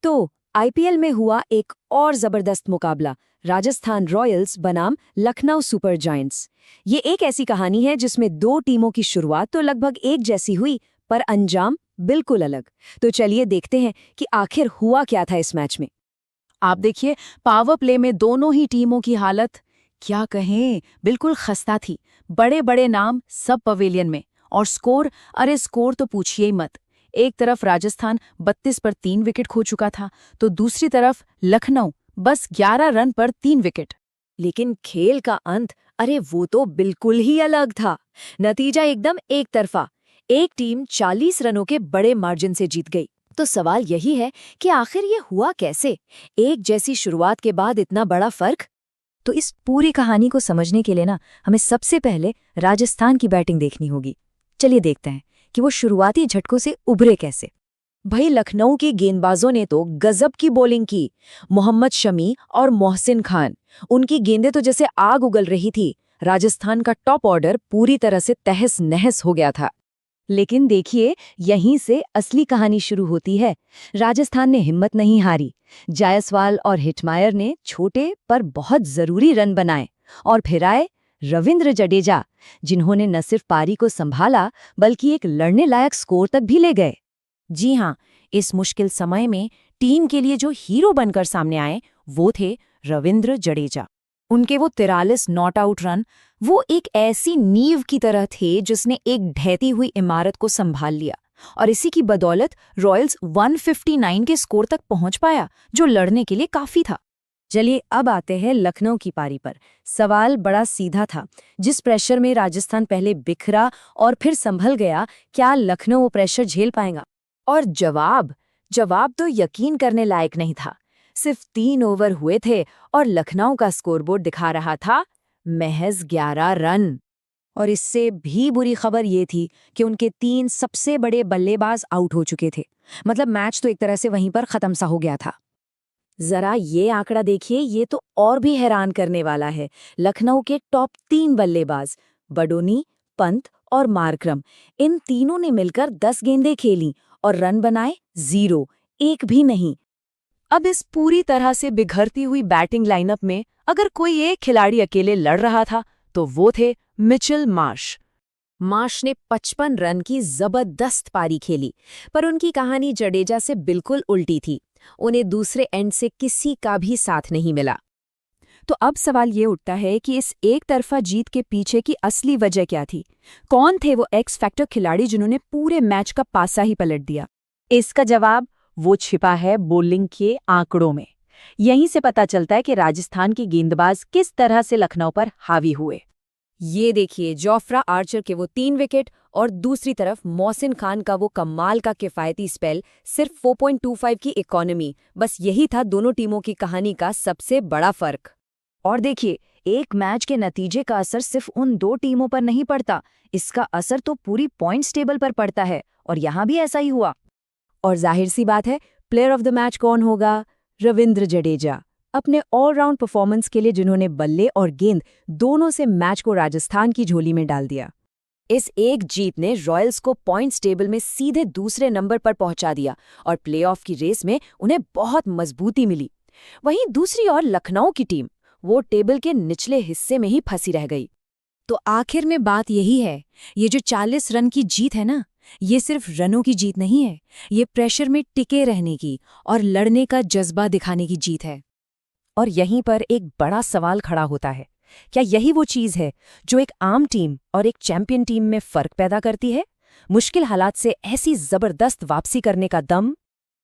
तो आईपीएल में हुआ एक और जबरदस्त मुकाबला, राजस्थान रॉयल्स बनाम लखनऊ सुपर जायंट्स। ये एक ऐसी कहानी है जिसमें दो टीमों की शुरुआत तो लगभग एक जैसी हुई, पर अंजाम बिल्कुल अलग। तो चलिए देखते हैं कि आखिर हुआ क्या था इस मैच में। आप देखिए, पावर प्ले में दोनों ही टीमों की हालत क्या कहें, बिल्कुल खस्ता थी। बड़े बड़े नाम सब पवेलियन में, और स्कोर तो पूछिए ही मत। एक तरफ राजस्थान 32 पर 3 विकेट खो चुका था, तो दूसरी तरफ लखनऊ बस 11 रन पर 3 विकेट। लेकिन खेल का अंत, अरे वो तो बिल्कुल ही अलग था। नतीजा एकदम एक तरफा। एक टीम 40 रनों के बड़े मार्जिन से जीत गई। तो सवाल यही है कि आखिर ये हुआ कैसे? एक जैसी शुरुआत के बाद इतना बड़ा फर्क? तो इस पूरी कहानी को समझने के लिए हमें सबसे पहले राजस्थान की बैटिंग देखनी होगी। चलिए देखते हैं कि वो शुरुआती झटकों से उभरे कैसे। भाई, लखनऊ के गेंदबाजों ने तो गजब की बॉलिंग की। मोहम्मद शमी और मोहसिन खान, उनकी गेंदें तो जैसे आग उगल रही थी। राजस्थान का टॉप ऑर्डर पूरी तरह से तहस नहस हो गया था। लेकिन देखिए, यहीं से असली कहानी शुरू होती है। राजस्थान ने हिम्मत नहीं हारी। जायसवाल और हिटमायर ने छोटे पर बहुत जरूरी रन बनाए, और फिर आए रविंद्र जडेजा, जिन्होंने न सिर्फ पारी को संभाला बल्कि एक लड़ने लायक स्कोर तक भी ले गए। जी हाँ, इस मुश्किल समय में टीम के लिए जो हीरो बनकर सामने आए वो थे रविंद्र जडेजा। उनके वो 43 नॉट आउट रन, वो एक ऐसी नींव की तरह थे जिसने एक ढहती हुई इमारत को संभाल लिया, और इसी की बदौलत रॉयल्स 159 के स्कोर तक पहुंच पाया, जो लड़ने के लिए काफी था। चलिए अब आते हैं लखनऊ की पारी पर। सवाल बड़ा सीधा था। जिस प्रेशर में राजस्थान पहले बिखरा और फिर संभल गया, क्या लखनऊ वो प्रेशर झेल पाएगा? और जवाब तो यकीन करने लायक नहीं था। सिर्फ 3 ओवर हुए थे और लखनऊ का स्कोरबोर्ड दिखा रहा था महज 11 रन। और इससे भी बुरी खबर ये थी कि उनके 3 सबसे बड़े बल्लेबाज आउट हो चुके थे। मतलब मैच तो एक तरह से वहीं पर खत्म सा हो गया था। जरा ये आंकड़ा देखिए, ये तो और भी हैरान करने वाला है। लखनऊ के टॉप 3 बल्लेबाज, बडोनी, पंत और मार्करम, इन तीनों ने मिलकर 10 गेंदें खेलीं और रन बनाए 0, एक भी नहीं। अब इस पूरी तरह से बिखरती हुई बैटिंग लाइनअप में अगर कोई एक खिलाड़ी अकेले लड़ रहा था तो वो थे मिचेल मार्श। मार्श ने 55 रन की जबरदस्त पारी खेली, पर उनकी कहानी जडेजा से बिल्कुल उल्टी थी। उन्हें दूसरे एंड से किसी का भी साथ नहीं मिला। तो अब सवाल ये उठता है कि इस एक तरफा जीत के पीछे की असली वजह क्या थी? कौन थे वो एक्स फैक्टर खिलाड़ी जिन्होंने पूरे मैच का पासा ही पलट दिया? इसका जवाब वो छिपा है बॉलिंग के आंकड़ों में। यहीं से पता चलता है कि राजस्थान के गेंदबाज किस तरह से लखनऊ पर हावी हुए। ये देखिए, जोफ्रा आर्चर के वो 3 विकेट और दूसरी तरफ मोहसिन खान का वो कमाल का किफायती स्पेल, सिर्फ 4.25 की इकोनॉमी। बस यही था दोनों टीमों की कहानी का सबसे बड़ा फर्क। और देखिए, एक मैच के नतीजे का असर सिर्फ उन 2 टीमों पर नहीं पड़ता, इसका असर तो पूरी पॉइंट्स टेबल पर पड़ता है, और यहाँ भी ऐसा ही हुआ। और जाहिर सी बात है, प्लेयर ऑफ द मैच कौन होगा? रविंद्र जडेजा। अपने ऑलराउंड परफॉर्मेंस के लिए जिन्होंने बल्ले और गेंद दोनों से मैच को राजस्थान की झोली में डाल दिया। इस एक जीत ने रॉयल्स को पॉइंट्स टेबल में सीधे दूसरे नंबर पर पहुंचा दिया, और प्लेऑफ की रेस में उन्हें बहुत मजबूती मिली। वहीं दूसरी ओर लखनऊ की टीम, वो टेबल के निचले हिस्से में ही फंसी रह गई। तो आखिर में बात यही है, ये जो 40 रन की जीत है ये सिर्फ रनों की जीत नहीं है, ये प्रेशर में टिके रहने की और लड़ने का जज्बा दिखाने की जीत है। और यहीं पर एक बड़ा सवाल खड़ा होता है, क्या यही वो चीज़ है जो एक आम टीम और एक चैंपियन टीम में फर्क पैदा करती है? मुश्किल हालात से ऐसी जबरदस्त वापसी करने का दम।